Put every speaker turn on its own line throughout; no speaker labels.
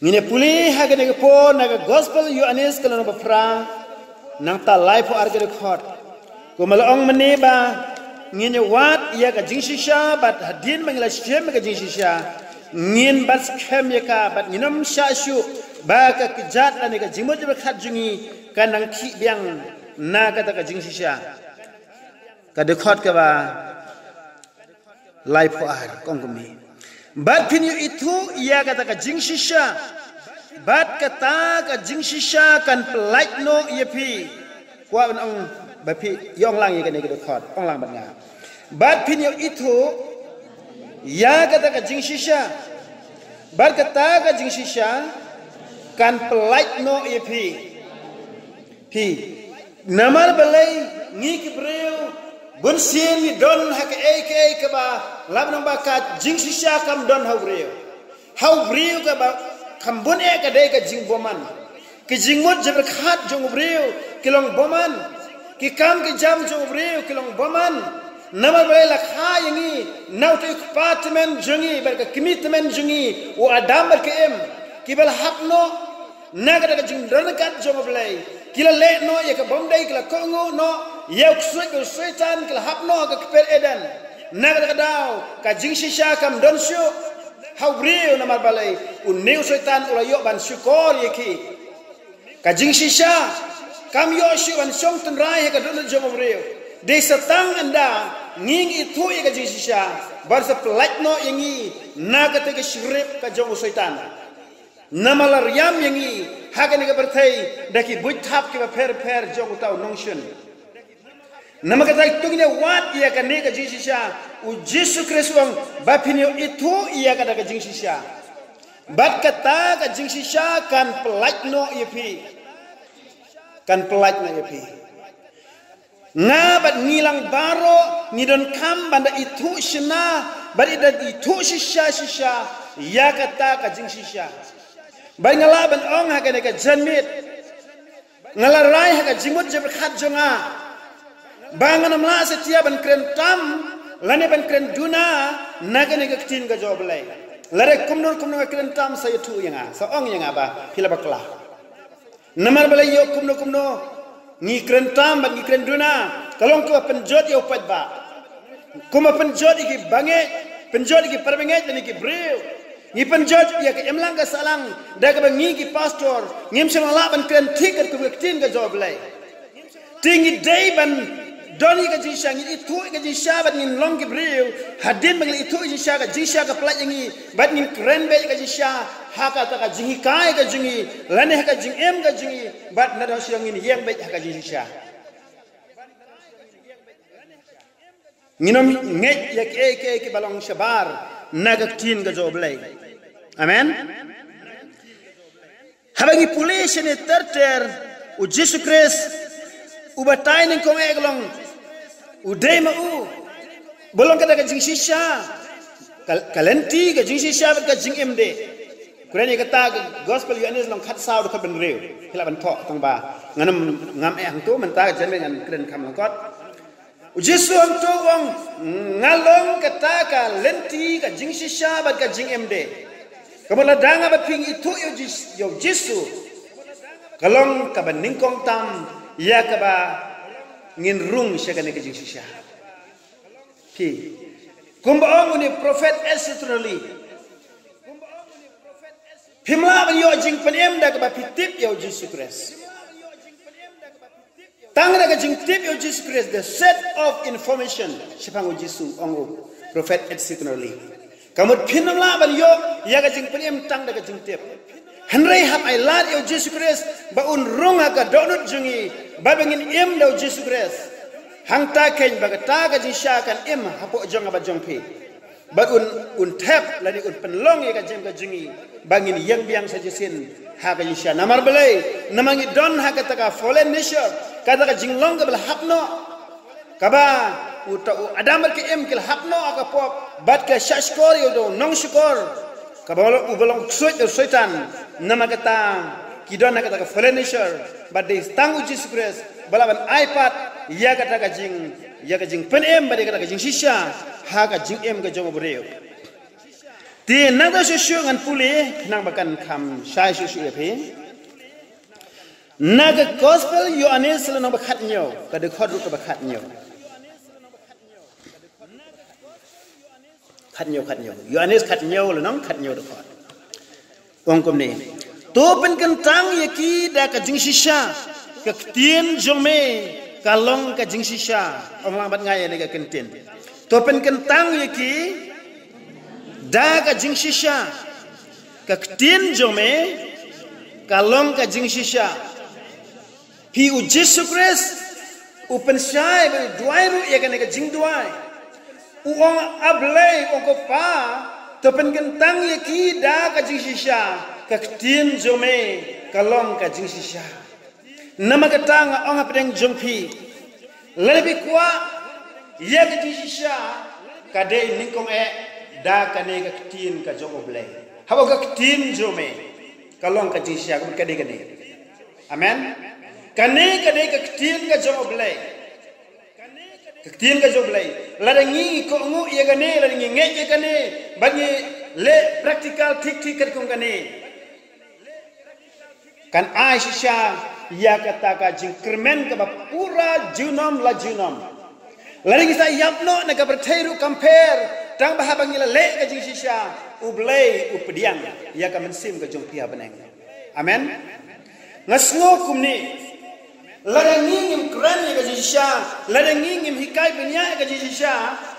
ngine puli haga ne po naga gospel yu anis kalau no pra nang ta life arga record ko malong meneba ngine wat ya ka jingshisha bat hadin mangla shem ka jingshisha ngin bat skem ya ka bat nginam shashu ba ka kijat ane ka jimot ba khat jungi kanang ki biang na ka ta ka jingshisha ka record ka ba life ar kongkumi bat pinyu itu ia kata ka jingshisha bat kata ka jingshisha kan pelait no ia pi kwa ong ba pi yong lang ia kene record ong lang bat nga bat pinyu itu ia kata ka jingshisha bat kata ka jingshisha kan pelait no ia pi namar balai ngi kibreu bun sien ni don hak ek ba lab nang ba ka jing shisha kam don hawreo ka ba kam bun ek ka dei ka jing boman ki jing mot jabr khat jong breo kilong boman ki kam ki jam jong breo kilong boman namal bela kha yangi naw to department jongi bar ka commitment jongi o adam bar ka em ki bal hapno naga ka jing don kat jong blai kila le no ya ka bomdai kila kongo no ya kusui setan kila hapno ka kper edan naga daw ka jingshisha kam don shu hawriu na marbalai uneu setan ula yo ban syukor yeki ka jingshisha kam yo shu ban song tun rai ka don jom hawriu de satang anda nging itu ya ka jingshisha bar sa plak no yangi naga te ka shrip ka jom setan namalar yam yangi hagani ka berthai daki buithap ke per jong utau nongshun nama kata tugine wat ia ka ne ka jingshisha u Yesu Kristus bapinyo itu ia ka ka jingshisha bat kata ka jingshisha kan pelajno ipi kan pelajno ipi ngabat ngilang baro ngidon kam banda itu shina bat ida itu shisha ia kata ka jingshisha bai ngalaban ong hagane ka janmit ngalarai haga jimut je berkhat jonga bangan amla setia ban kren tam lane ban kren duna nagane ka tin ga joblai lare kumnur ka kren tam saya tu yanga sa ong yanga ba pila bakla namar balai yo kumno ngi kren tam ban ngi kren duna kalong ko penjot yo pat ba kuma penjot iki bange penjot iki perbenget dan iki breu ni penjot ya ke emlang ka salang daga bangi ki pastor ngim sala ban kren tiket ku tin ga joblai tingi day ban doni ka jisha ngi itu ka jisha ban ngin long ki breu hadin bang itu jisha ka plat ngi bat ngin kren be ka jisha haka ta ka jingi kai ka jingi lane ka jing em ka jingi bat na do siang ngin yeng be ka jisha nginom nget ya ke balong shabar naga tin ga joblai amen habangi police ne terter u Yesu Christ u batai ning kong eglong u dema u bolong kada ka jingshisha kalenti ka jingshisha ka jing emde kurani kata gospel yanis long khat saw do ben rew hila ban thok tang ba nganam ngam e hang tu man ta jan ngan kren kam lang kot Yesu ang to wang ngalong kata ka lenti ka jingshisha ka jing emde kabala danga ba ping itu yo Yesu kalong ka ban ningkong tam ya ka ba ngin rung siya ka ne ka jingshisha pi kumbaong ni prophet esetrali pimla ba yo jing panem da ka ba pitip yo Yesu Christ tangna ka jing tip yo Jesus Christ the set of information sipango Yesu ongo prophet esetrali kamut pinamla ban yo ya ka jing panem tang da ka jing tip hanrei hap ai lat yo Jesus Christ ba un runga ka donut jungi ba bangin em do Jesus Christ hang ta ken ba ta ka jing sha kan em hapo jong ba jong pi ba un tap la ni un penlong ya ka jing ka jungi bangin yang biang saja sin ha ka jing sha namar belai namangi don ha ka ta ka fallen nature kata ka jing long ka bel hapno kaba uta adam ke em kil hapno aka pop bat ka shashkor yo do nong shkor kabalo ubalong setan nama kata kidon kata ka fallen nature but they tangu Jesus Christ balaban iPad ya kata ka jing pen em bade kata ka jing shisha ha ka jing em ka jomo breo ti nang da shu ngan puli nang bakan kham shai shu ya phi naga gospel Yohanes la nang bakhat nyo ka de khot ru ka bakhat nyo Yohanes khat nyo la nang khat nyo de khot ong kom ni to pen kan tang ye ki da ka jing shisha ka tien jong me ka long ka jing shisha ong lang bat ngai ne ka kan tien to pen kan tang ye ki da ka jing shisha ka tien jong me ka long ka jing shisha pi u Jesus Christ u pen shai ba duai ru ye ka ne ka jing duai u ong ablei ong ko pa to pen kan tang ye ki da ka jing shisha ka tien jong me ka long ka jing shisha nama ka tang ong apeng jong pi lebih kuat ye ka jing shisha ka de ning kong e da ka ne ka tien ka jong oblei habo ka tien jong me ka long ka jing shisha ka de amen ka de ka tien ka jong oblei ka tien ka jong oblei la da ngi ko ngu ye ka ne la ngi nge ye ka ne ba ngi le practical tik ka kong ka ne kan ai shisha ya kata ka jing kermen ka ba pura junom la junom la ngi sa yapno na ka berthairu compare tang ba habang ila le ka jing shisha ublei updiang ya ka mensim ka jong pia beneng amen ngasno kumni la ngi ngim kran ka jing shisha la ngi ngim hikai benya ka jing shisha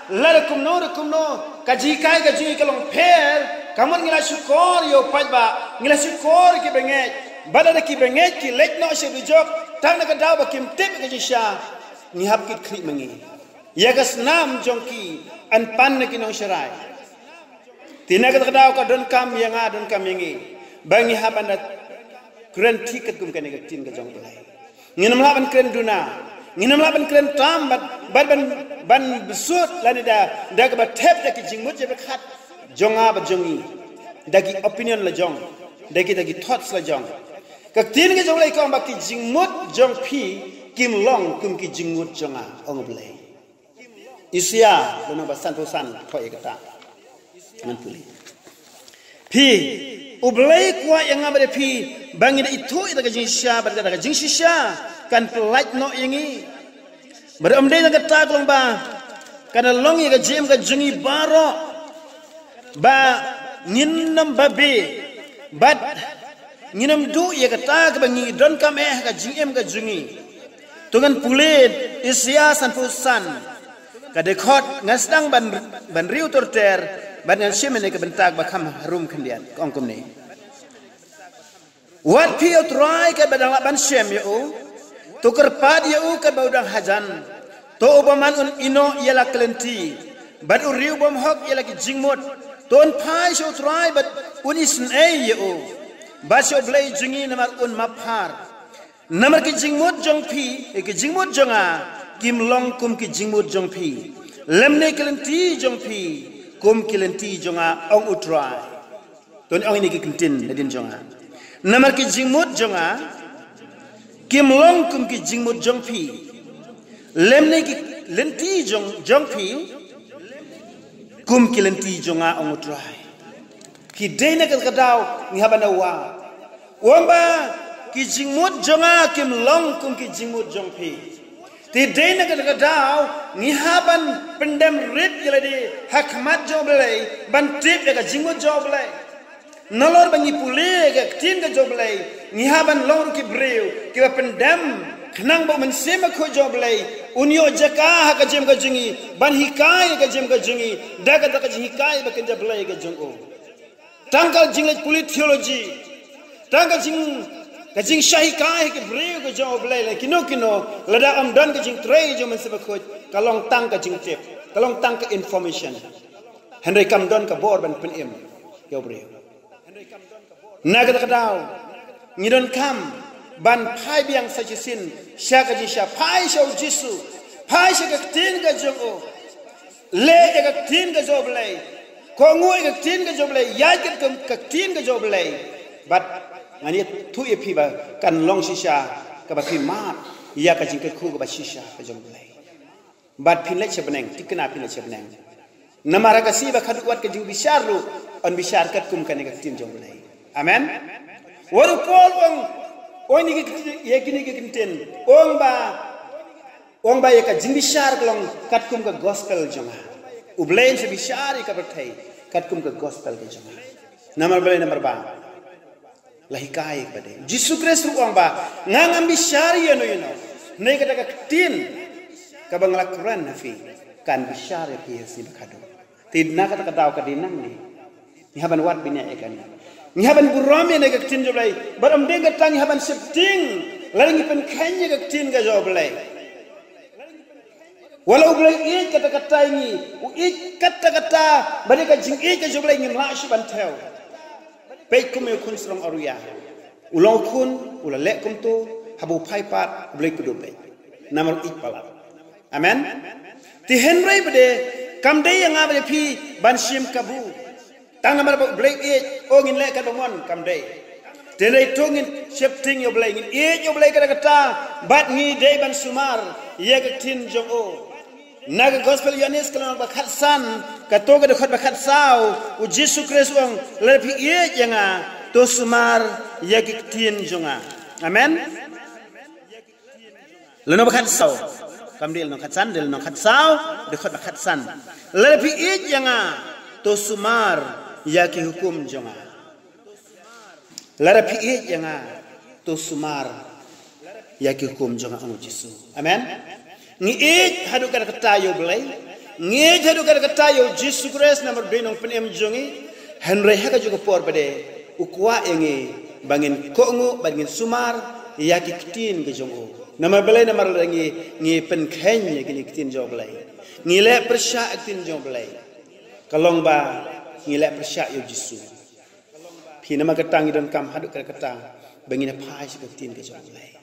la kumno ka jikai ka jing ka long per kamon ngila syukur yo pajba ngila syukur ki benget badada ki benget ki lek no she bijok tang na ka daw ba kim tip ka jisha ni hab ki khri mangi ya gas nam jongki an pan na ki no sharai tina ka daw ka don kam ya nga don kam yangi bangi haban da kren tiket kum ka ne ka tin ka jong belai nginam laban kren duna nginam laban kren tam ban besut lani da ka ba tep da ki jingmut je ba khat jonga ba jongi dagi opinion la jong dagi thoughts la jong ka tin ke jong lai ko ba ki jingmut jong phi kim long kum ki jingmut jonga ong blai isia dono ba san thoi ka ta ngan puli phi ublai kwa yang abade phi bangin itu ita ka jing sha ba ka jing sha kan pelaj no yangi beram de ka ta klong ba kana long ye ka jem ka jungi baro ba nginam babe bat nginam du ye kata ka bangi don kam ka jingem ka jungi tungan pulet isya san pusan ka de khot ngasdang ban riu torter ban ngan shemene ka bentak ba kham harum khandian kong kum ni wat pi try ka badang ban shem yo tukar pad yo ka baudang hajan to obaman un ino yela klenti bad uriu bom hok yela ki jingmot ton pai so try but unisn ay yo basyo blay jungi namar un maphar namar ki jingmot jong phi ki jingmot jonga kim long kum ki jingmot jong phi lemne kelenti jong phi kum kelenti jonga ong utrai ton ong ini ki kentin dadin jonga namar ki jingmot jonga kim long kum ki jingmot jong phi lemne ki lenti jong phi kum kilenti jonga ong utrai ki deina ka kadaw ni habana wa wamba ki jingmut jonga kim long kum ki jingmut jong phi ti deina ka kadaw ni haban pendem rit yeladi hakmat joblay ban tip ka jingmut joblay nolor bangi pule ka tin ka joblay ni haban long ki breu ki pendem khnang ba man sema ko joblay unyo jaka ka jem ka jingi ban hikai ka jem ka jingi daga daga hikai ba kan joblay ka jongo tangkal jinglet pulit theology tangkal ka jing shahi kai ke breu ka joblay la kino lada am don ka jing trei jo man sema ko kalong tang ka jing tip kalong tang ka information henry kam don ka bor ban pen em yo breu naga ka daw ni don kam ban pai biang sajisin syaka jisha pai shau jisu pai shaka tin ga jongo le ga tin ga joblay ko ngoi ga tin ga joblay ya ga tin ga joblay bat ngani tu ye phi ba kan long shisha ka ba phi mat ya ka jing ka khu ga ba shisha ka joblay bat phin le chebeneng tikna phin le chebeneng namara kasi ba khadu wat ka jing bisharu on bishar kat kum kan ka tin jong lai amen waru pol ong ni ye kini ke kinten ong ba ye ka jing bishar klong kat kum ka gospel jonga ublain se bishar ka berthai kat kum ka gospel ke jonga namar ba lahikai bade jisu kristus ong ba ngangam bishar ye no nei ka ka tin ka bangla quran nafi kan bishar ye pi si khadu tin na ka daw ka dinang ni haban wat binya ekan ni haban burame ne ka tin joblai baram de ga tang haban septing laling pen khanya ka tin ga joblai walau blai e kata-kata ini u kata-kata bade ka jing e ka joblai ngin la shi ban theo pe kum e kun strong aruya ulau kun ulale kum tu habu phai pat blai ku do pe namar ik pala amen ti henry bade kam de yang abade pi ban shim kabu tang namar blai e o ngin le ka bangon kam de tenai tongin shifting yo blai ngin e yo blai kata-kata bat ngi de ban sumar ye ka tin jong o naga gospel yonis kalau bakhat san katoga de khot bakhat sao u jisu kristus ong lepi ye yanga to sumar yagitin jonga amen leno bakhat sao kamdil no khat san del no khat sao de khot bakhat san lepi ye yanga to sumar yaki hukum jonga lepi ye yanga to sumar yaki hukum jonga ong jisu amen ngiit hadu kata yo belai ngiit hadu kata yo jisu kristus namar benong penem jongi henry haka juga por bade ukwa engi bangin kongo bangin sumar yaki kitin ke jongo namar belai namar ngi pen khenya gini kitin jo belai ngile persya kitin jo belai kalong ba ngile persya yo jisu phi nama katang idon kam hadu kata bangin phai kitin ke jongo belai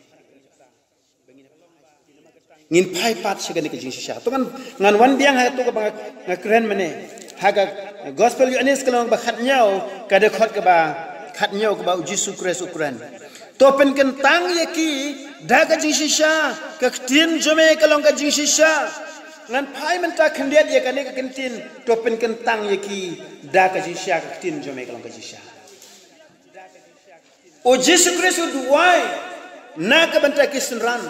ngin pai pat segani ke jinsha to ngan wan biang ha to ka bang kren mane haga gospel yonis kalong ba khat nyau ka de khot ka ba khat nyau ka ba jisu kristus ukran to pen ken tang ye ki da ka jinsha ka tin jome kalong ka jinsha ngan pai men ta khandiat ye ka ne ka kentin to pen ken tang ye ki da ka jinsha ka tin jome kalong ka jinsha o jisu kristus duai na ka banta kisenran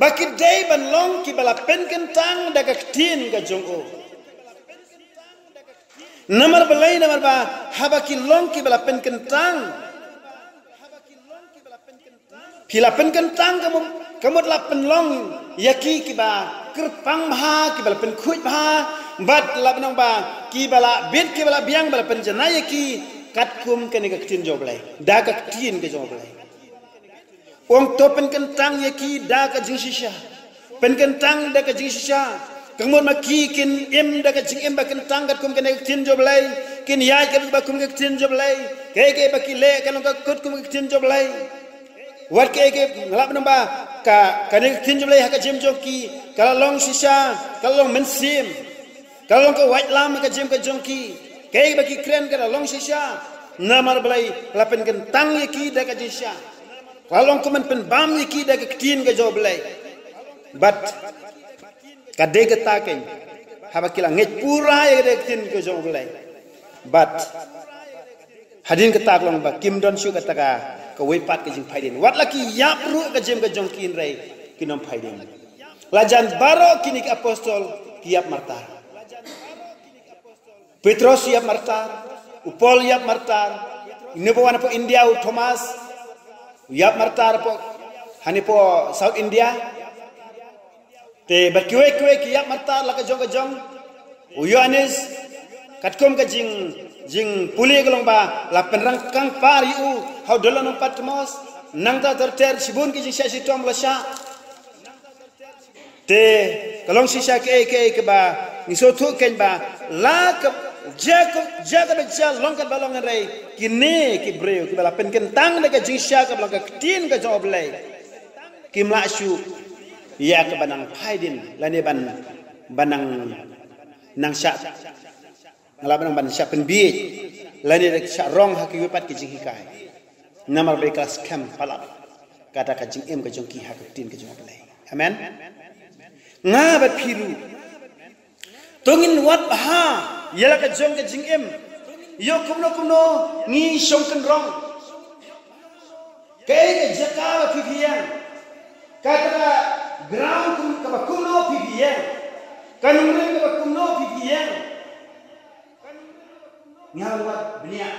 baki day ban long ki bala pen kentang daga tin ga jongo namar balai namar ba habaki long ki bala pen kentang pila pen kentang kamu la pen long yaki ki ba kerpang bha ki bala pen khuj bha bat la benang ba ki bala bit ki bala biang bala pen janaya ki katkum kene ga tin joblai daga tin ga joblai Wong to pen kentang ye ki da ka jing shisha pen kentang da ka jing shisha kangmon ma ki kin em da ka jing em ba kentang kat kum kan tin job lai kin ya ka ba kum ka tin job lai ke ba ki le kan ka kut kum ka tin job lai wat ke ngalap namba ka kan tin job lai ha ka jim job ki kala long shisha kala long mensim kala long ka white lam ka jim ka jong ki ke ba ki kren ka long shisha namar balai la pen kentang ye ki da ka jing shisha Kalong kuman pen bam ni ki da ketin ga job lai but kade ga ta ken haba kila ngej pura ye da ketin ga job lai but hadin ka tak long ba kim don shu ka ta ka we pat ka jing phaidin wat laki yap ru ka jem ga jong kin rai kinom phaidin lajan baro kini ka apostol kiap martar Petros yap martar upol yap martar nebawana po India Thomas yap martar po hani po South India te berkiwe ki yap martar la ka jong uyanis katkom ka jing puli golong ba la penrang kang pari u how dolon patmos nang ta ter sibun ki jing sha tom la sha te kalong shisha ke ba niso thu ken ba la ka jaga beja longkat balong rai kini ki breu ki bala pen kentang de ka jingsha ka bala ka tin ka job lai kim la shu ya ka banang phaidin lane banang nang sha ngala banang ban sha pen bi lane de sha rong ha ki wipat ki jing kai namar be kas kam pala kata ka jing em ka jong ki ha ka tin ka job lai amen nga ba phiru tungin wat ha yala ka jong ka jing em yo kumno ngi shong kan rong kay ka jaka ba pipiyan kata ground ka kumno pipiyan kanung ren ka kumno pipiyan ngawat benia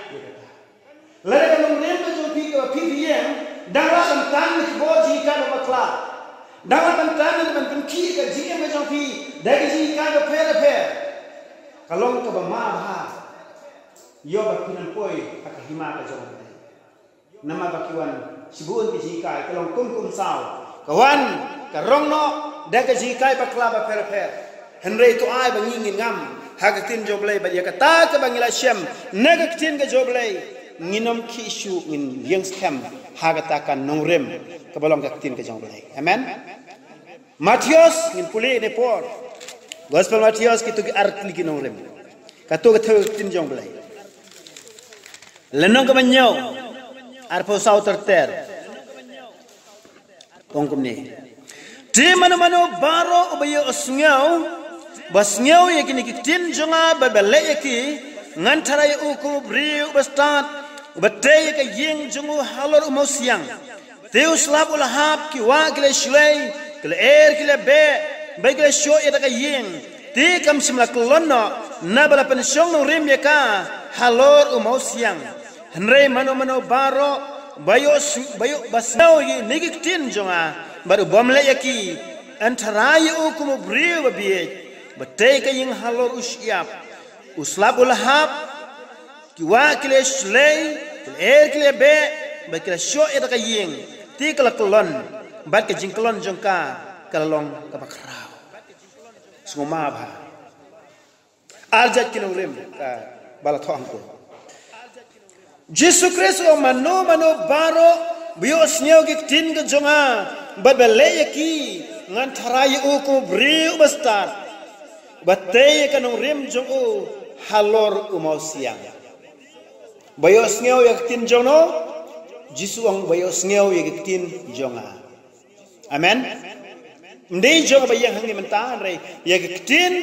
lare kanung ren ka jong pipiyan dara kan tan ni boji ka ba kla dara kan tan ni ban ki ka jing em jong pi dai ji ka ba pera kalong ka ba ma ha yo ba pinan poi akahima ka jong nama bakiwan sibuun ki jikai kalong kum sao kawan karong no daga jikai bakla ba per henry to ai ba ngingin ngam hagatin joblay ba yakata ka bangila shem naga tin ga joblay nginom ki issue ngin yang scam hagata kan nongrem ka balong ka tin ka joblay amen Matius ngin puli ne por gospel Matius ki to ki artli ki nongrem ka to ka tin joblay lenong ka banyaw arpo sau terter ongkum ni di mana-mana baro ubayo osngau basngau yakini kitin jonga babale yaki ngantara ya uku bri ubastat ubate ka yeng jongu halor umosiang teus lab ulahab ki wa kile shlei kile kile be kile sho ya ka yeng ti kam simla kolonno nabala pensyong no rim yaka halor umosiang henry mano baro bayo basau ye negiktin jonga baru bomle yaki antarayu kumu brio babiye batay kaying halor usyap uslabul hab kiwa kile shlei kile be bakila sho eta kaying ti kala kolon bat ka jingkolon jongka kalong kabakrao sumama ba aljat kinolem ka balathong ko Jesus Christ o mano baro bios nyau ki tin ke jonga babele yaki ngan tharai u ko bri bastar batte kanong rim jong u halor umausiang bios nyau yak tin jono Jesus ang bios nyau yak tin jonga amen ndei jong bayang hangi mentan re yak tin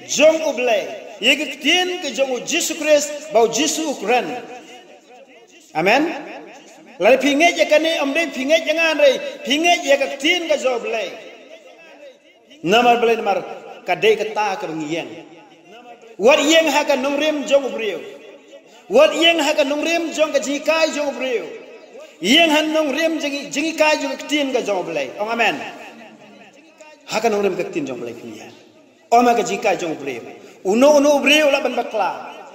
jong uble yak tin ke jong u Jesus Christ bau Jesus ukran amen lai pinget ya kani omdeng pinget jangan rei pinget ya ka tin ka job lei namar bele namar kadai kata ka ngiyang wat yeng ha ka nongrim jong brio wat yeng ha ka nongrim jong ka jikai jong brio yeng han nongrim jingi kai jong ka tin ka job lei ong amen ha ka nongrim ka tin jong lei piya oma ka jikai jong brio uno brio la ban bakla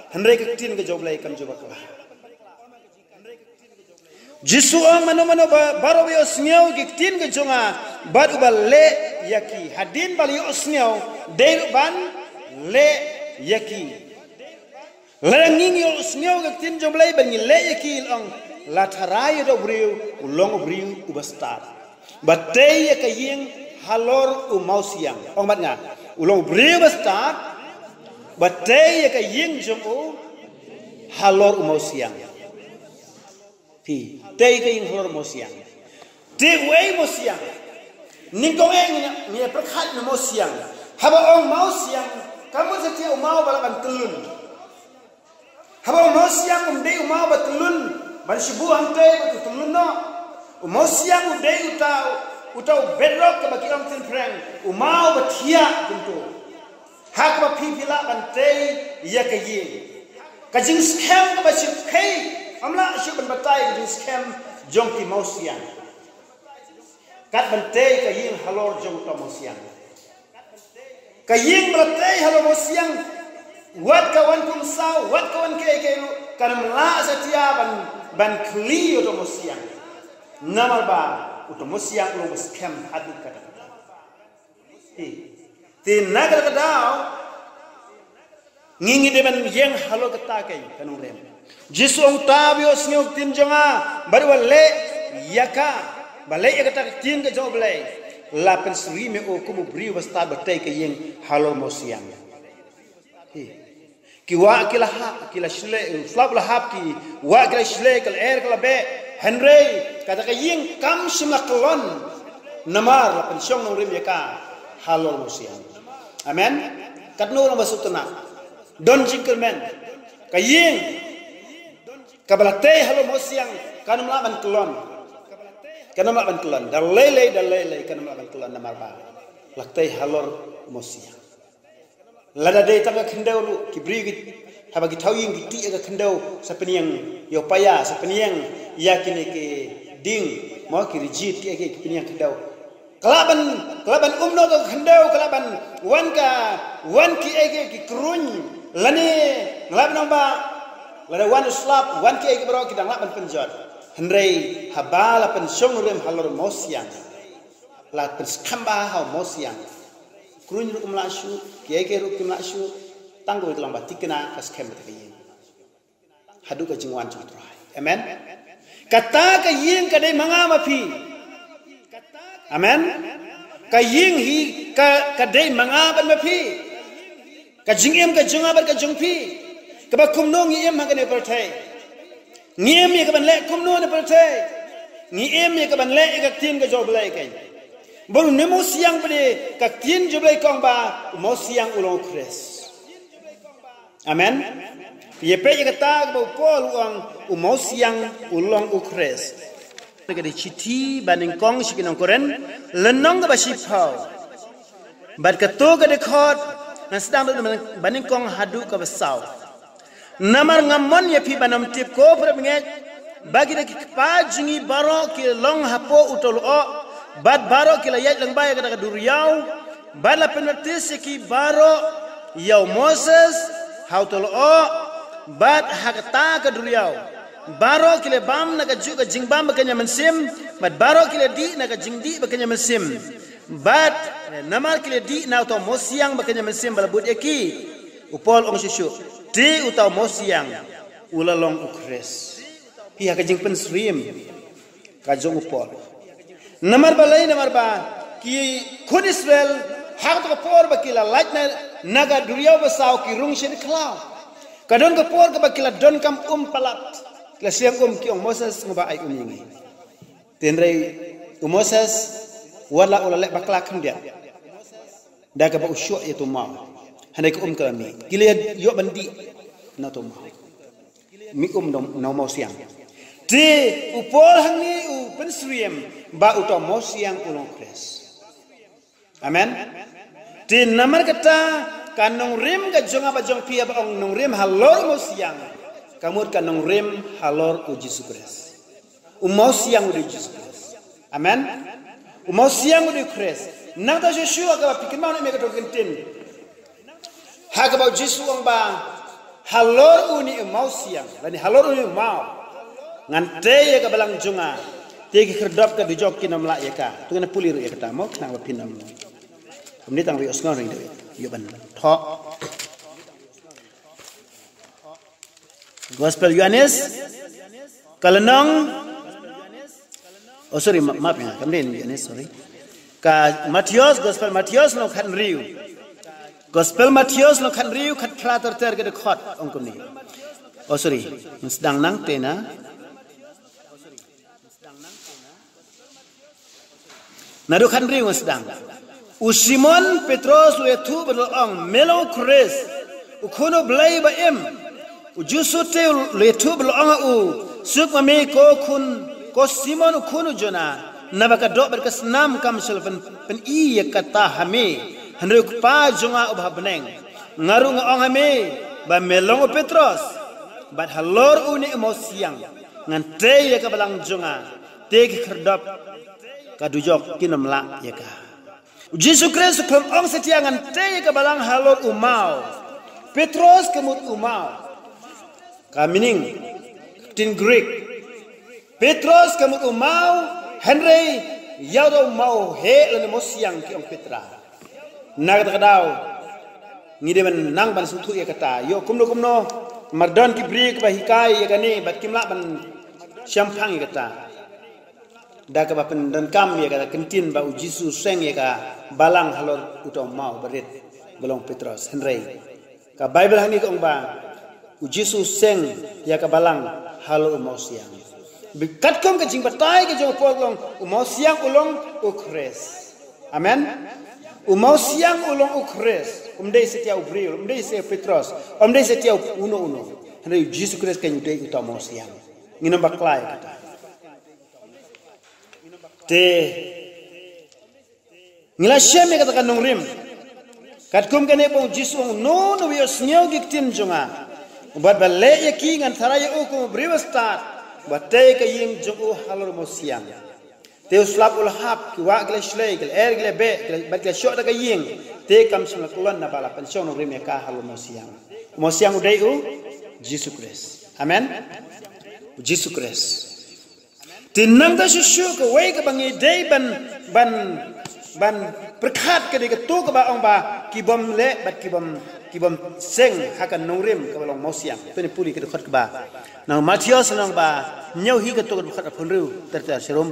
henry ka tin ka job lei kam job bakla Jisu ang mano baro yo sngau giktin ke jonga bad ubale yaki hadin bali yo sngau de ban le yaki langing yo sngau giktin joblai ban le yaki long la tharai do briu ulong briu ubastar batay yakaying halor umausiang ong matnya ulong briu bastar batay yakaying jongo halor umausiang pi tei ke ing hlor mosiang te wei mosiang ningkong eng ni prakhat na mosiang haba ong mosiang kamu seti umau balakan telun haba mosiang dei umau batulun ban sibu ante batulun no mosiang dei utau bedrock ka bakiram tin prang umau batia kuntu hak ba pipila ban tei yakayin kajing scam ka basip kai amla asyik berbatai di scam jongki mausiang kat bentai kaying halor jong to mausiang kaying berbatai halor mausiang wat kawan kum sau wat kawan ke kan mela setia ban kli to mausiang namal ba uto mausiang lo scam hadut kata ti nagar kadau ngingi deban yeng halor katakai kanung rem Jisu ang tabio sngok tin jonga baru le yaka bale yakata tin ke joblay lapen sri me o kumu bri wasta batay ke yeng halo mosiang ki wa kila shle flab la hap ki wa kila shle kal kala be henry kata ke yeng kam shmaklon namar lapen syong no rim yaka halo mosiang amen katno lang basutna don jingkelmen kaying kabalate halo mosiang kanum laban kelon dalele kanum laban kelon namarba laktai halor mosiang lada de tanga kendau lu kibrigit habagi tawing giti aga kendau sapeniang yopaya sapeniang yakini ke ding mau kirijit ke sapeniang kendau kelaban umno to kendau kelaban wan ki ege ki kruny lani ngelaban namba lada wan uslap wan ki ege bro kidang laban penjot hendrei habala pensong rem halor mosiang lat penskamba ha mosiang kruny ru umlashu ki ege ru umlashu tanggo itu lambat tikena kas kem takiyin hadu ka jingwan chutrai amen kata ka yin ka dei mangama pi amen ka yin hi ka dei mangaban ma pi ka jingem ka jungaban ka jungpi ka ba kumno ngiem ha ka ne pertai ngiem ye ka ban le kumno ne pertai ngiem ye ka ban le ka tin ka job lai kai bol ne mo siang pade ka tin job lai kong ba mo siang ulong kres amen ye pe ye kata ba pol uang umosiang ulong ukres ke di chiti baning kong sikinong koren lenong ba sipau bat ka to ka de khot na sedang do baning kong hadu ka besau namar ngamon ye pi banam tip ko pra nge bagi de pa jingi baro ki long hapo utol o bat baro ki la yaj lang ba ka duriau bala penartis ki baro yau Moses how to o bat hakata ka duriau baro kile bam na ka juga jingbam bakanya mensim bat baro kile di na ka jingdi bakanya mensim bat namar kile di na to mosiang bakanya mensim balabut eki upol ong sisu di utau mosiang ulalong ukres hi ka jing pensrim ka jong upol namar balai namar ba ki khud Israel hak to por bakila lajna naga duriau basau ki rung shen klau kadon ka por ka bakila don kam palat kila siang ki ong Moses ngoba ai uningi tenrei Moses wala ula lek bakla kam dia daga ba usyo itu ma handai ka kalami kila yo bandi na to ma mi dom na mo siang de upol hangni u pensriem ba uto mo siang ulong kres amen di namar kata kanong rim ka jonga ba jong pia ba ong nong rim halor mo siang kamut kanong rim halor u Jesus Christ mo siang u Jesus Christ amen mo siang u Christ nang ta Joshua ka pikir mau me ka to kentin ha ka ba Jesus ong ba halor u ni mo siang lani halor u ni mau ngante ye ka balang jonga tegi kerdop ka dijok kinam la ye ka tu ngana pulir ye kata mo nang ba pinam ini tang rios ngau ring yo ban tho Gospel Yohanes kalenong oh sorry maaf ya kamden Yohanes sorry ka Matius Gospel Matius lo khan riu Gospel Matius lo khan riu khat prater ter ke khot ongkom ni oh sorry sedang nang tena nadu khan riu sedang Usimon Petros letu berong melo kres ukono blai ba em ujusute letu berong u suk mame ko kun ko Simon ukono jona nabaka do berkesnam kam selven pen i kata hame henduk pa jonga ubah beneng ngaru ngong hame ba melong Petros bat halor uni emosiang ngante ya ka balang jonga teg kerdap kadujok kinam la ya ka Jesus Kristus kem ong setiangan te ke balang halor umau Petros kemut umau kamining tin Greek Petros kemut umau Henry yaudo mau he lan mosiang ki ong Petra nag kadau ngide men nang ban sutu ya kata yo kumno mardon ki brik ba hikai ya kani bat kimla ban champagne ya kata daga ba pen dan kam ya kata kentin ba ujisu seng ya ka balang halor utau mau berit golong Petros Henry ka Bible hani ko ba ujisu seng ya ka balang halor mau siang bikat kom ka jing batai ke jong pogong mau siang ulong ukres amen Umau siang ulong ukres, umdai setia ubril, umdai setia Petros, umdai setia uno. Henry Jesus Christ kan udai uta mau siang. Nginam baklai kata. Te ngila syame kata kan nongrim. Kat kum kan epong Jesus no wios nyau giktin jonga. Ubat balik yaki ngan taraya ukum briwastat. Batai ka ying jongu halor mau siang. Te uslap ulhap ki wa gle shlei gle gle be gle shot ka ying te kam sum kulon na bala pension no rem ka halu mosiang udai u Jesus Christ. Amen. Jesus Christ. Tinang da shu ka wei ka bangi dei ban berkat ka de ka tu ka ba ong ba ki bom le bat ki bom seng hakan nongrim ka balong mosiang to ni puli ka khot ka ba na Matius nang ba nyau hi ka tu ka khot apun ru ter serum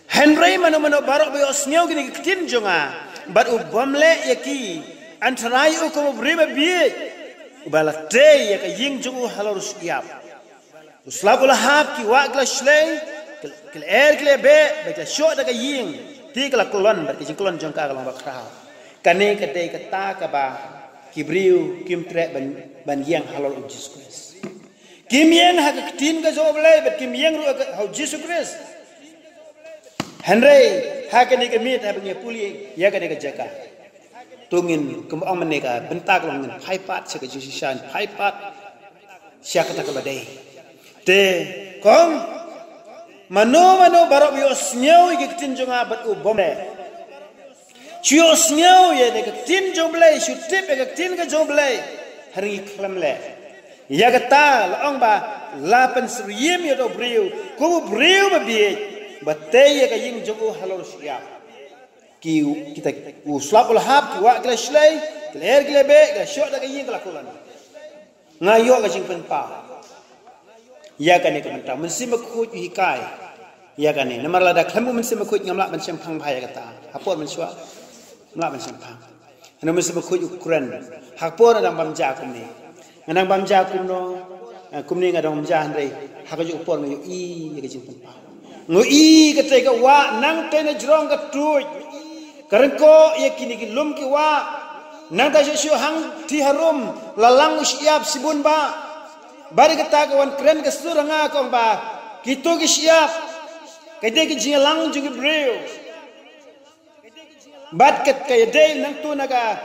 Henry mano barok bios nyau gini ketin jonga bat ubamle yaki antarai ukum briba biye ubala te yaka ying jongu halorus yap uslabul hab ki wa gla shlei kel gle be ba sho daga ying ti kala kolon bar ki kolon jong ka kalong bakra kane ka de ka ta ka ba kibriu kim tre ban yang halor Jesus Christ kim yang ha ketin ka joble bat kim yang ru ha Jesus Christ Henry hakani ke mit habnya puli ya ka de ka jaka tungin kum ong meneka bentak long ngin phaipat se ka jishan phaipat syakata ka badai te kong mano barok bios nyau ge tin jonga bat u bombe chios nyau ye de ka tin joble shutip ge tin ka joble hari klamle ya ka ta long ba lapan sriem yo do briu ku briu ba bi batay ka ying jogo halor siya ki kita uslap ul hab ki wa kla shlay kler glebe ga shot da ying kala kulan ngayo ka jing pen pa ya kan ka menta mensim ku hikai ya kan ni namar lada klamu mensim ku ngamla men sem phang phai kata hapor men swa ngamla men sem phang ana mensim ku ukran hapor ada bamja kum ni nganang bamja kum no kum ni ngadong bamja handai hakaju upor ngayo i ka jing pen pa ngui kata ka wa nang tena jrong ka tuj karengko ye kini ki lum ki wa nang ta shu hang ti harum lalang usiap sibun ba bari kata ka wan kren ka suranga ko ba kito ki siap kade ki jingalang jungi breu bat kat kay day nang tu naga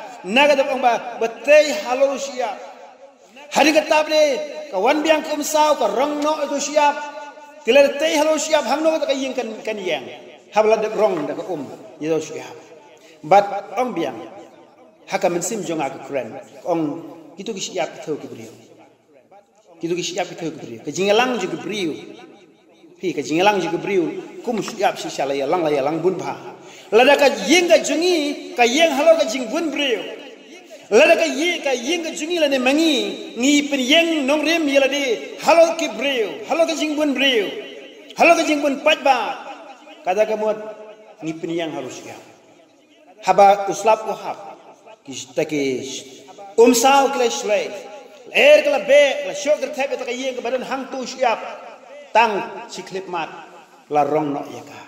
da ba batay halo siap hari kata ble ka wan biang kum saw ka rong no itu siap Kila tei halo siap hang no ka ying kan yang habla de rong da ka yedo siap bat ong biang haka men sim jonga ka kren ong gitu ki siap tho ki brio gitu ki siap tho ki brio ka jingalang ju ki brio pi ka jingalang ju ki brio kum siap si sala ya lang bun ba lada ka ying ka jungi ka yeng halo ka jing bun brio lada ka ying ka jungi la ne mangi ngi pen yeng nong rem yela de halo ki brio halo ka jing bun brio halo ka jing bun patba kada ka mod ngi pen yang harus ya haba uslap ko hab ki take saw kla shlay kala be la shok der tabe ta yeng ka badan hang tu siap tang siklip mat la rong no ya ka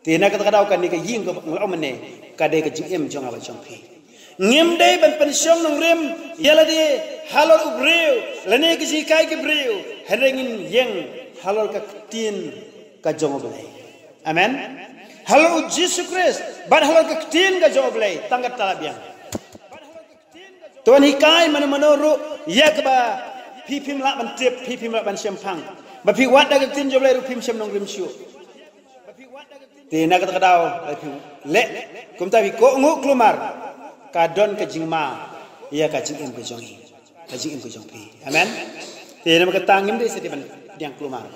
tina ka daw kan ni ka ying ka nglaw mane ka de ka jing em jonga ba jong phi ngem dei ban pensiong nong rem yala de halol ubreu lane ki kai ki breu herengin yeng halol ka tin ka jongoble amen halol Jesus Christ ban halol ka tin ka jongoble tanggat talabian tuan hikai mana ru yak ba pipim la ban tip pipim la ban sempang ba pi wat da ka tin joble ru pim sem nong rem shu tina ka daw le kum ta bi ko ngu klumar kadon ke jingma ia ka jing em ke jongi ka jing em ke jongpi amen te nam ka tangim de sedi ban diang klumar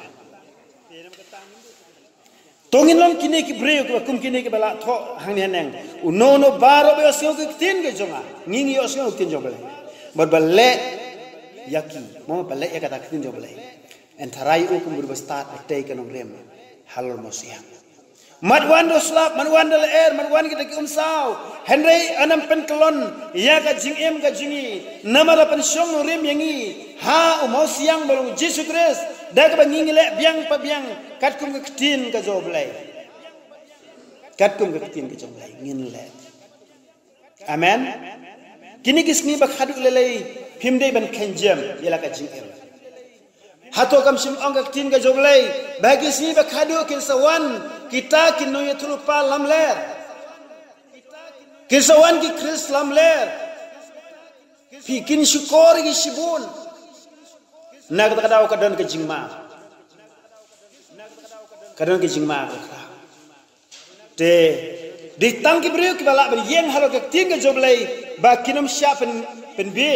tongin lom kini ki breu ko kum kini ki bala tho hang ni neng uno baro be osyo ki tin ke jonga ngingi osyo tin jobale bod balle yaki mo balle ya kata tin jobale entarai ukum berbestat atei ke nong rem halor mosiang Madwando slap, madwando leer, madwan kita ki saw. Henry anam pen kelon, ya ka jing em ka jingi. Namara pen syong rem yangi. Ha umau siang balong Jesus Christ. Da ka bangingi le biang pa biang. Kat kum ka ketin ka joblay. Kat kum ka ketin ka joblay. Ngin le. Amen. Kini kisni bakhadu lelai pimdei ban kenjem yala ka jing em. Hato kam sim ong ka tin ka joglai bagi sni bakhadu kin sawan kita kin no yatru pa lamler. Kin sawan ki Chris lamler. Pi kin syukor ki sibun. Nak kata kadaw kadon ka jingma. Kadon ka jingma ka. Te di tangki beriu ki balak ber yeng halo ka tin ka joglai ba kinom sya pen bi.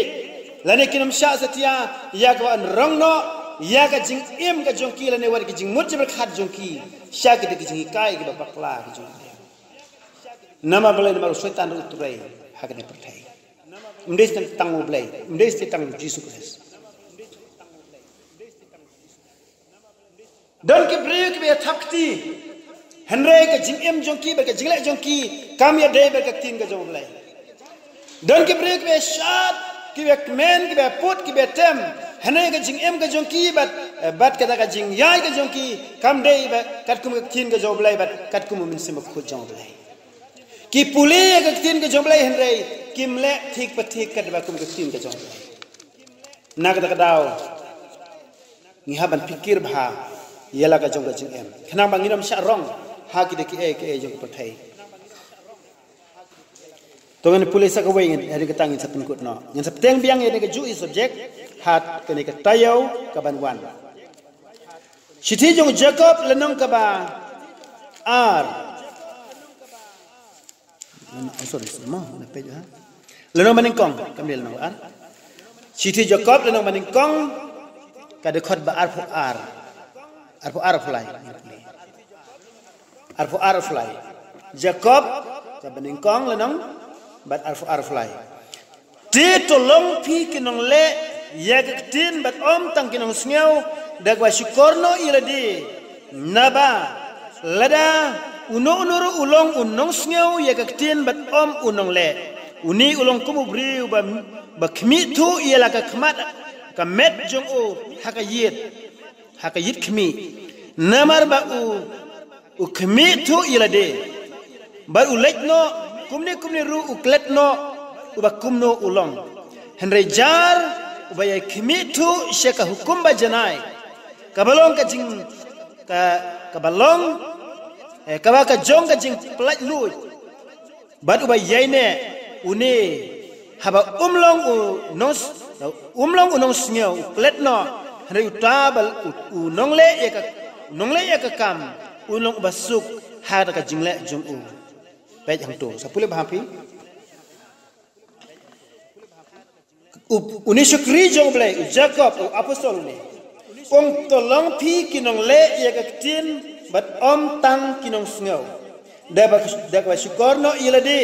Lane kinom sya setia ya ka an rongno ya ka jing im ka jongki lane war ki jing mut ber khat jongki sya ka de ki jing kai ki ba pakla ki jongki. Nama balai nama syaitan uturai hakane pertai. Mdes tang balai, mdes tang Jesus Christ. Dan ki beriu ki be thakti Henry ka jing em jongki ba ka jingle jongki kam ya dei ba ka tin ka jong balai. Dan ki beriu ki be shat ki be men ki be put ki be tem Henry ka jing em ka jongki bat ka ka jing yai ka jongki kam dei ba kat kum ka tin ka jong balai bat kat kum min sim ko jong balai. Ki puli ka tin ka jong balai Henry kim le thik pa thik ka ba kum ka tin ka jong balai. Nak ka daw ngi haban pikir bha yala ka jong ka jing em. Khnang bang nginom sya rong ha ki de ki e jong pa thai. Tongan pulis ka wei ngi hari ka tangin sa pinkut no. Ngan sa teng biang ye ka ju subject hat ka ni ka tayau ka ban wan. Siti jong Jacob lenong ka ba ar. Sorry, mo na page ha. Lenong maningkong kamdel no ar. Siti Jacob lenong maningkong ka de khot ba ar fu ar. Ar fu ar fly. Ar fu ar fly. Jacob ka maningkong lenong bat ar fly. Ti tolong pi kinong le yag tin bat om tang kinong sngew dagwa shikorno iladi naba lada uno unuru ulong unong sngew yag tin bat om unong le uni ulong kumu briu ba khmi thu yela ka khmat ka met jong o hakayit khmi namar ba u khmi thu ilade ba ulekno kumni ru ukletno uba kumno ulong Henry jar uba ya khimitu sheka hukum ba janai kabalong ka jing ka balong ka ba ka jong ka jing plat lu bad uba yaine uni haba umlong unong snyo ukletno Henry utabal unongle ya ka kam ulong uba suk hada ka jingle jong u baik yang tu, sepuluh bahapi. Uni syukri jong belai, Jacob, apostol ni. Ong tolong pi kinong le ya kaktin, bat om tang kinong sngau. Dapat syukur no ilade.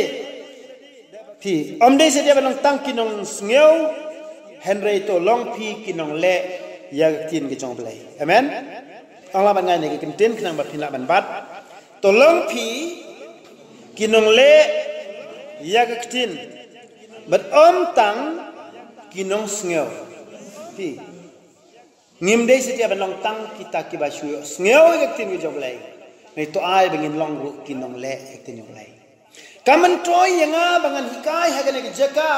Pi om dei sedia banong tang kinong sngau. Henry tolong pi kinong le ya kaktin ke jong belai. Amen. Allah bangai ni kaktin kenang bat pinlak ban bat. Tolong pi kinong le yagaktin bat om tang kinong sngeu ti ngim dei setia banong tang kita ki bashu sngeu yagaktin ki joglai nei to ai bangin long ru kinong le yaktin joglai kaman toy yanga bangan hikai hagane ki jaka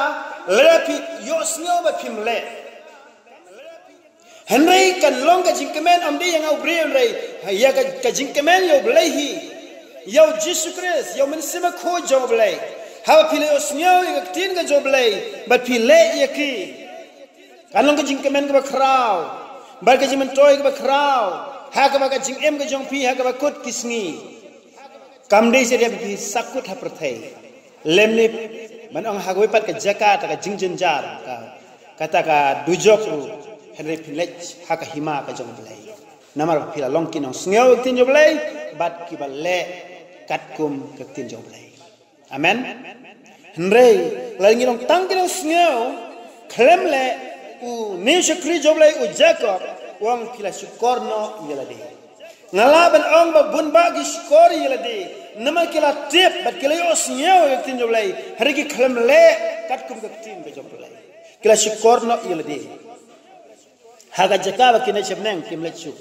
lepi yo sngeu ba phim le Henry kan long ka jingkemen am dei yanga ubre rei ya ka jingkemen yo blai hi Yau Jesus Christ, yau menisima ko joblay. Hawa pile osnyo yung tin ka joblay, but pile yaki. Kanong ka jingkemen ka ba kraw, bar ka jimentoy ka ba kraw, ha ka ba ka jingem ka jongpi, ha ka ba kut kisngi. Kamday siya pi sakut ha pertay. Lemnip man ang hagaway pat ka jakat ka jingjenjar ka kata ka dujok Henry Pilech ha ka hima ka joblay. Namar pila long kinong snyo tin joblay, bat ki ba le katkum kaktin joblay. Amen. Henry lagi ngilong tang kinong sngew klem le u ni syukri joblay u Jacob wang pila syukorno yalade. Ngalaban ong ba bun bagi syukor yalade. Nama kila tip bat kila yo sngew kaktin joblay. Hari ki klem le katkum kaktin joblay. Kila syukorno yalade. Haga jaka ba kina chepneng kim le syuk.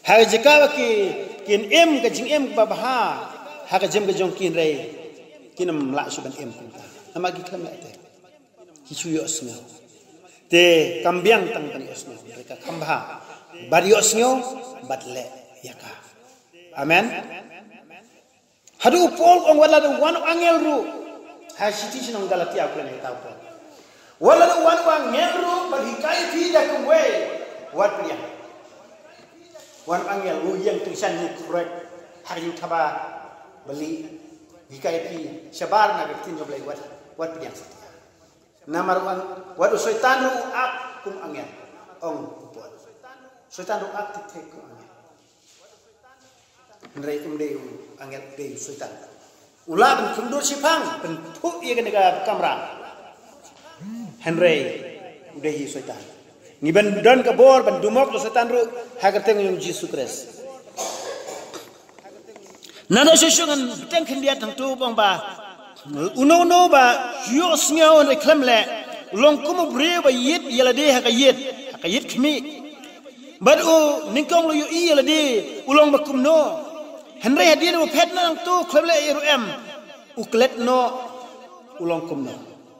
Haga jaka ba kin em ka jing em ba ha haga jem ka jong kin rei kinam la suban em kun amagi klam le te kichu yo osnyo te kambiang tang kan osnyo mereka kambha bari osnyo batle yaka amen hadu pol ong wala do wan angel ru ha siti sinong Galatia ko ne ta po wala do wan angel ru bagi kai fi da kumwe wat dia wan angel ru yang tulisan ni korek hari thaba beli gikai pi shabar na gatin jo blai wat dia namar wan wadu syaitan ru ak kum angel ong upot syaitan ru ak te ko angel Nrai umdeu angel deu syaitan ula ben kundur sipang ben pu ye ga kamera henry udehi syaitan ni ben don ka bor ben dumok lo syaitan ru hagar teng yung Jesus Christ nada sesungan teng kendiat tang tu bang ba uno ba yos ngau ne klemle long kumu bre ba yit yela de ha ka yit khmi bad u ningkong lo yu i yela de ulong ba kum no henry hadin mo pet na tu klemle rum uklet no ulong kum no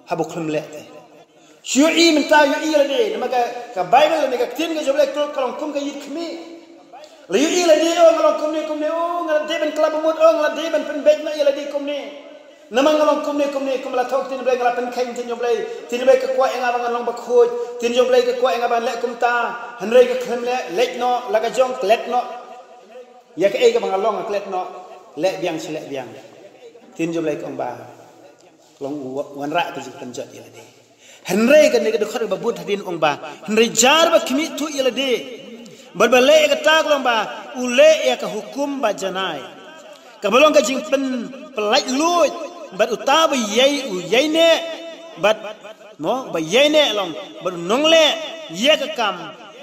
habu klemle te syu i menta yu i yela de namaga ka bible ne ka tin ga joble to kalong kum ka yit khmi le yu i yela de o ngalong kum ne o ngal de ben klab mot o ngal de ben pen bet na yela de kum ne namang ngalong kum ne la thok tin ble ngala pen khain tin joble tin ble ka kwa enga bang ngalong ba khoj tin joble ka kwa enga ban le kum ta henry ka klemle lek no la ka jong klet no ya ka e ka bang ngalong klet no le biang sile biang tin joble ka ba long wan ra ka jik jot yela de henry ka ne ka khar ba but hadin ong ba henry jar ba khimi tu yela de bal ba le ka ta long ba u le ya ka hukum ba janai ka balong ka jing pen pelai lut bat uta ba yai ne bat mo ba yai ne long ba nong le ye ka kam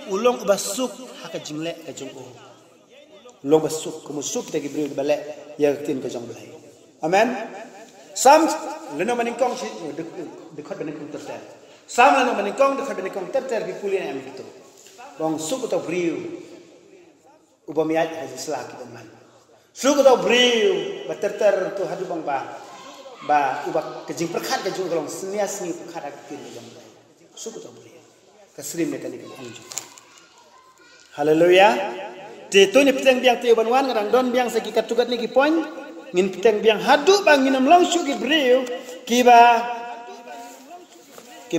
ulong ba suk ha ka jing le ka jong o long ba suk ko suk te ki bri ba le ya ka tin ka jong blai amen sam leno maning kong si de khot ben kong ter sam leno maning kong de khot ben kong ter bi puli am gitu bong suk to briu ubamiat ha selak ki man suk to briu ba ter tu hadu bang ba ubak kejing perkhat ka jung long senia seni perkhat ka tin jong blai suk to briu ka srim ne ka ni ka anju haleluya te to ni peteng biang te ban wan ngarang don biang sagi katugat ni ki poin ngin peteng biang hadu bang nginam long su ki briu ki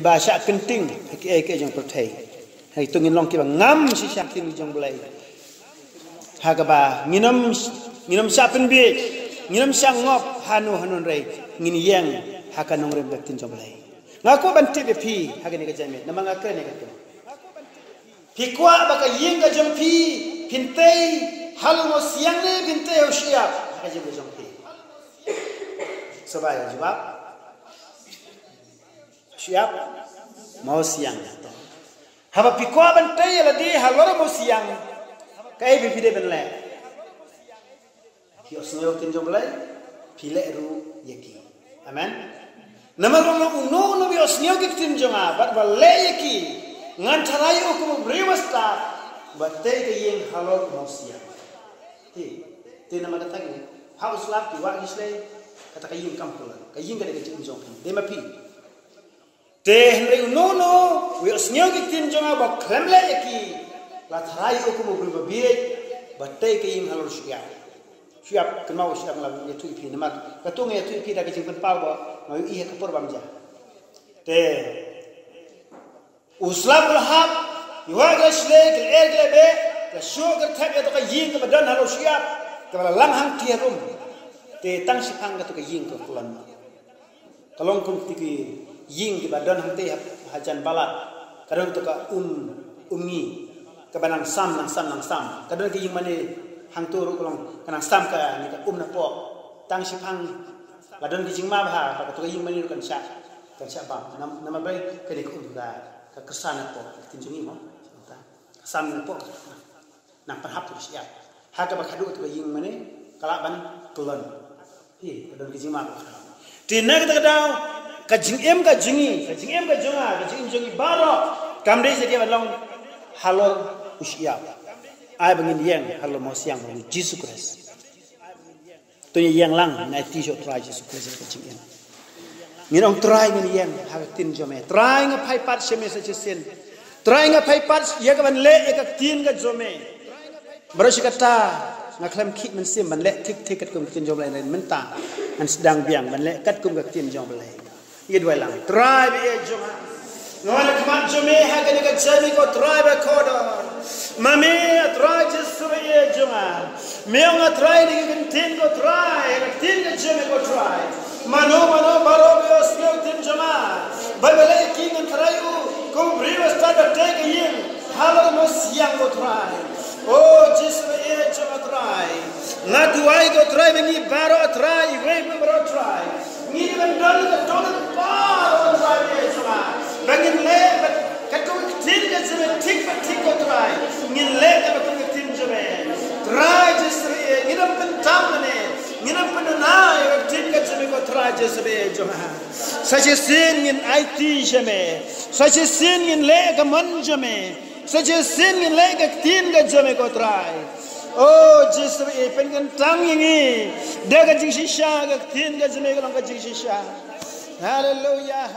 ba sya penting ki ke jong perthai hai tu ngin long ki ba ngam si syak tin jong blai ha ka ba nginam sya pen bi nginam sya ngop hanun rei ngin yang ha ka nong rem tin jong blai ngaku ban ti be pi ha ka ni ka jamet namang ka ni ka tu pi kwa ba ka ying ka jong pi pintei hal mo siang ne pintei ho siap ka jong pi sabaya jawab siap mau siang haba pikwa ban tay la di halor mo siang kai bi pide ben le ki osno tin jomlai pile ru yaki amen namaro no no bi osno ki tin jonga bat ba le yaki ngan tharai o ko brewasta bat tay ke yen halor mo siang ti namaka tagi house lap ki wa isle kata kaying kampulan kaying kada kecil jong de mapi te henry no we osnyo ki tin jonga ba klemle yaki la tharai ko mo bru ba biye ba te kaying halor siap kenau siap la ye tu pi namar ka tu nge tu pi da kecil pen pau ba ma i ka por bam ja te uslam lahab yuwa ga shle ke be ka sho ga thak ya to kaying ka badan halor siap ka la lang hang ti rum te tang sipang ka to kaying ka kulan kalong kun tiki ying di badan hang te hajan balat kadang to ka umni ka banang sam kadang ki ying mane hang turu kalong kanang sam ka ni ka na po tang sipang badan ki jing ma ba ka to ying mane kan sya ba nama bai ka ni ku da ka kesana po tin jungi mo sam po nang perhap tu siap ha ka ba khadu to ying mane kala ban tulan kadang ki jing ma tina ka daw ka jing em ka jonga ka jing jongi baro kamde se dia long halor usia ai bangin yang halor mo siang mo Jesus Christ to yang lang na ti jo try Jesus Christ ka jing em Ngin ong try ngin yem hagatin jome try nga phai pat sheme sa chisin try nga phai pat ya ka ban le ek tin ga jome baroshi kata nga klam khit man sim ban le tik tik kat kum tin jom lai man ta an sedang biang ban le kat kum ga tin jom lai ye doi lang try be ye joma ngol kmat jome hagani ga jami ko try be kodo mame try jesu be ye joma meong try ni ga tin ko try ga tin ga jome ko try mano baro be osmeo tin joma babele king an trayu kum riwa start take yin halo no siang ko try oh jesu be ye joma try na duai ko try be ni baro try we baro try ni ban dal ka don baro try be joma bangin le ka ko tin ga jome tik ko try ngin le ka ko tin jome try jesu be ni ram tan tamne Nginam penanai waktin kat jeme ko traje sebe joma. Saje sin ngin IT jeme. Saje sin ngin le ka man jeme. Saje sin ngin le ka tin ka jeme ko trai. Oh jesu e pen kan tang yingi. Daga jing shisha ka tin ka jeme ko lang ka jing shisha. Hallelujah.